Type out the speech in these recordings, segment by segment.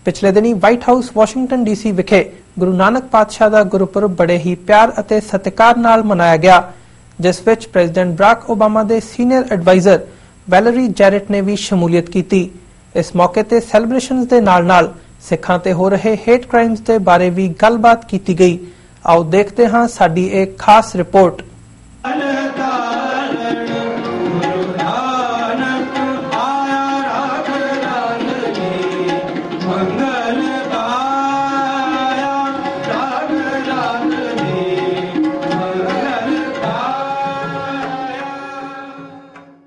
पिछले दिनी white house Washington DC विखे गुरु नानक पातशाह दा गुरपुरब बड़े ही प्यार अते सत्कार नाल मनाया गया, जिस विच प्रेजिडेंट बराक ओबामा दे सीनियर एडवाइजर वैलरी जैरेट ने भी शमूलियत की। इस मौके ते सैलीब्रेशनस दे नाल-नाल सिखां ते हो रहे हेट क्राइम्स दे बारे भी गलबात की गई। आओ देखते हां साडी एक खास रिपोर्ट।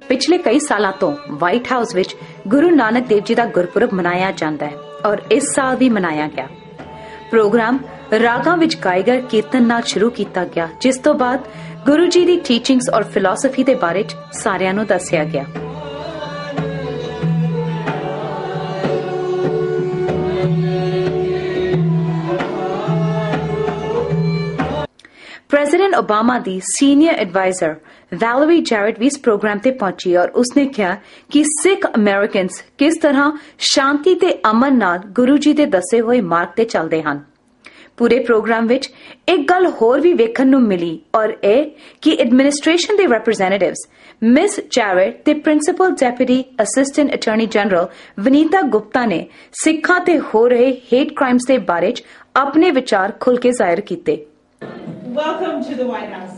पिछले कई सालों तो white house which Guru Nanak Dev ji का गुरपुरब मनाया जाता है और इस साल भी मनाया गया। प्रोग्राम रागां विच गाए गए कीर्तन नाल शुरू किया गया, जिस तो बाद गुरु जी की टीचिंग्स और फिलोसफी के बारे सारियां नूं दस्सिया गया। प्रेसिडेंट ओबामा दी सीनियर एडवाइजर वैलरी जैरेट भी इस प्रोग्राम ते पहुंची और उसने कहा कि सिख अमेरिकन्स किस तरह शांति ते अमन नाल गुरु जी दे दसे हुए मार्ग ते चलदे हन। पूरे प्रोग्राम विच एक गल होर भी वेखण नूं मिली और ए कि एडमिनिस्ट्रेशन दे रिप्रेजेंटेटिव्स मिस जैरेट ते principal deputy assistant attorney general Vanita Gupta ने सिखां ते हो रहे हेट क्राइम्स दे बारे अपने विचार खुल के जाहिर कीते। Welcome to the White House.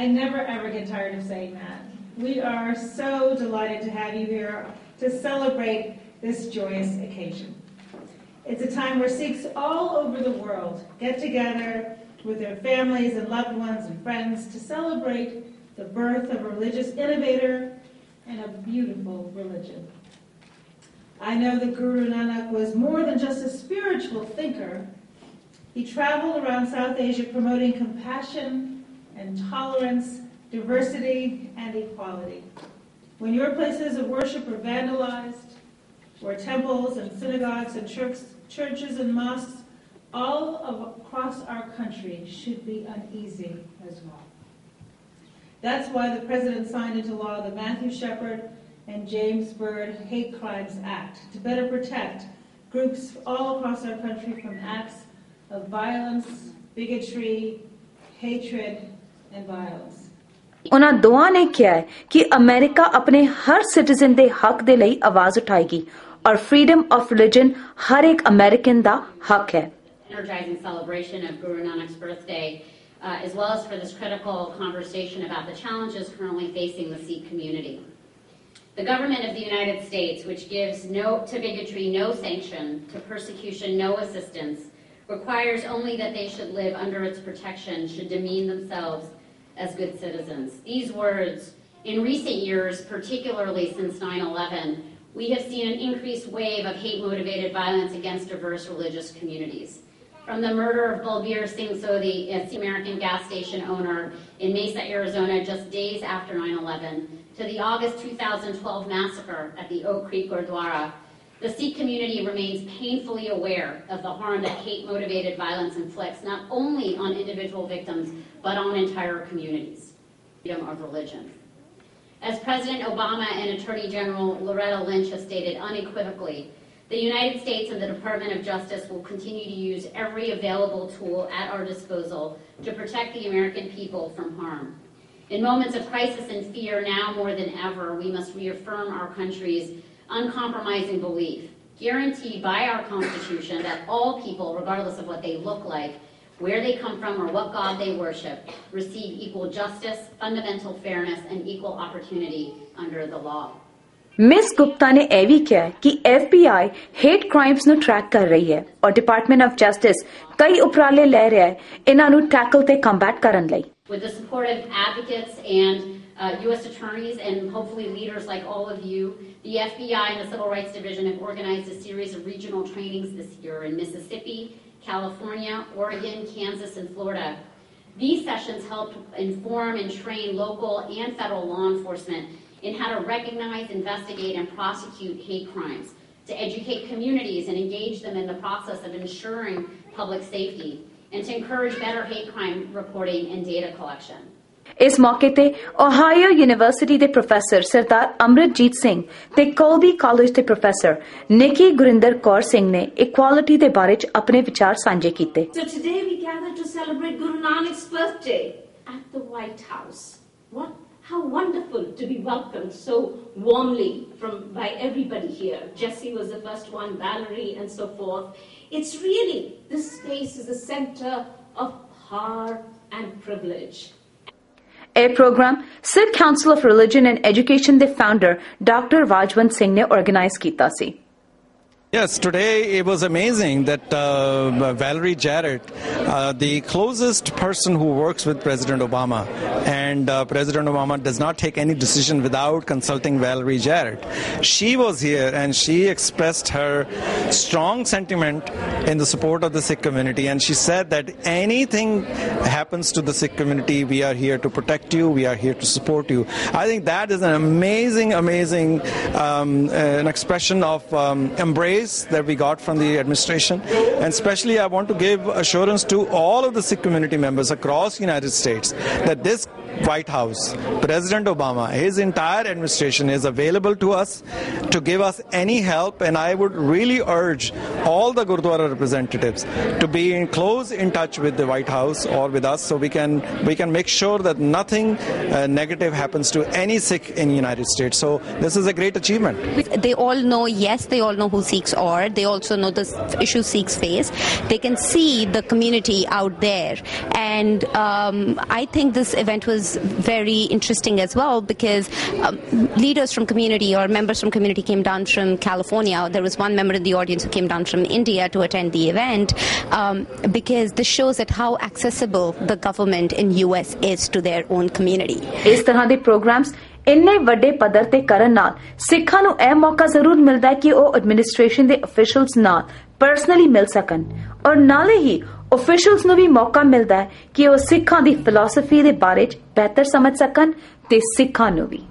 I never ever get tired of saying that. We are so delighted to have you here to celebrate this joyous occasion. It's a time where Sikhs all over the world get together with their families and loved ones and friends to celebrate the birth of a religious innovator and a beautiful religion. I know that Guru Nanak was more than just a spiritual thinker. He traveled around South Asia promoting compassion and tolerance, diversity and equality. When your places of worship are vandalized, where temples and synagogues and churches and mosques all across our country should be uneasy as well. That's why the President signed into law the Matthew Shepard and James Byrd Hate Crimes Act to better protect groups all across our country from acts of violence, bigotry, hatred and violence. उन्हां दोवां ने कहा है कि America अपने हर citizen दे हक दे लई आवाज उठाएगी और फ्रीडम ऑफ रिलीजन हर एक अमेरिकन दा हक है। Energizing celebration of Guru Nanak's birthday, as well as for this critical conversation about the challenges currently facing the Sikh community. The government of the United States, which gives to bigotry no sanction, to persecution no assistance, requires only that they should live under its protection, should demean themselves as good citizens. These words, in recent years, particularly since 9/11, we have seen an increased wave of hate-motivated violence against diverse religious communities. From the murder of Balbir Singh Sodhi, a American gas station owner in Mesa, Arizona, just days after 9/11, to the August 2012 massacre at the Oak Creek Gurdwara, the Sikh community remains painfully aware of the harm that hate-motivated violence inflicts not only on individual victims, but on entire communities. Freedom of religion. As President Obama and Attorney General Loretta Lynch have stated unequivocally, the United States and the Department of Justice will continue to use every available tool at our disposal to protect the American people from harm. In moments of crisis and fear, now more than ever, we must reaffirm our country's uncompromising belief, guaranteed by our Constitution, that all people, regardless of what they look like, where they come from, or what God they worship, receive equal justice, fundamental fairness, and equal opportunity under the law. Miss Gupta ने यह भी कहा कि FBI hate crimes ਨੂੰ track कर रही है और डिपार्टमेंट ऑफ जस्टिस कई उपराले ले रहा है इन्हां ਨੂੰ टैकल ਤੇ ਕੰਬੈਟ ਕਰਨ ਲਈ। With the support of advocates and U.S. attorneys and hopefully leaders like all of you, the FBI and the Civil Rights Division have organized a series of regional trainings this year in Mississippi, California, Oregon, Kansas, and Florida. These sessions help inform and train local and federal law enforcement in how to recognize, investigate, and prosecute hate crimes, to educate communities and engage them in the process of ensuring public safety, and to encourage better hate crime reporting and data collection. इस मौके ते Ohio university दे professor सरदार अमृतजीत सिंह ते कोलबी college दे professor निकी गुरिंदर कौर सिंह ने equality दे बारे च अपने विचार सांझे कीते। So today we gather to celebrate Guru Nanak's birthday at the White House. How wonderful to be welcomed so warmly by everybody here. Jessie was the first one, Valerie, and so forth. It's really, this space is the center of power and privilege. A program Sikh Council of Religion and Education the founder Dr. Rajwant Singh ने organize कीता सी। Yes, today it was amazing that Valerie Jarrett, the closest person who works with President Obama, and President Obama does not take any decision without consulting Valerie Jarrett. She was here and she expressed her strong sentiment in the support of the Sikh community, and she said that anything happens to the Sikh community, we are here to protect you, we are here to support you. I think that is an amazing an expression of embrace that we got from the administration, and especially I want to give assurance to all of the Sikh community members across the United States that this White House, President Obama, his entire administration is available to us to give us any help, and I would really urge all the Gurdwara representatives to be in close in touch with the White House or with us, so we can make sure that nothing negative happens to any Sikh in the United States. So this is a great achievement. They all know, yes, they all know who Sikhs are. They also know the issues Sikhs face. They can see the community out there, and I think this event was very interesting as well, because leaders from community or members from community came down from California. There was one member in the audience who came down from India to attend the event, because this shows that how accessible the government in US is to their own community. इस तरह ਦੇ programmes ਇੰਨੇ ਵੱਡੇ ਪੱਧਰ ਤੇ ਕਰਨ ਨਾਲ ਸਿੱਖਾਂ ਨੂੰ ਇਹ ਮੌਕਾ ਜ਼ਰੂਰ ਮਿਲਦਾ ਹੈ ਕਿ ਉਹ ਐਡਮਿਨਿਸਟ੍ਰੇਸ਼ਨ ਦੇ ਅਫੀਸ਼ੀਅਲਸ ਨਾਲ ਪਰਸਨਲੀ ਮਿਲ ਸਕਣ, ਔਰ ਨਾਲੇ ਹੀ ਅਫੀਸ਼ੀਅਲਸ ਨੂੰ ਵੀ ਮੌਕਾ ਮਿਲਦਾ ਹੈ ਕਿ ਉਹ ਸਿੱਖਾਂ ਦੀ ਫਿਲਾਸਫੀ ਦੇ ਬਾਰੇ ਚ ਬਿਹਤਰ ਸਮਝ ਸਕਣ ਤੇ ਸਿੱਖਾਂ ਨੂੰ ਵੀ।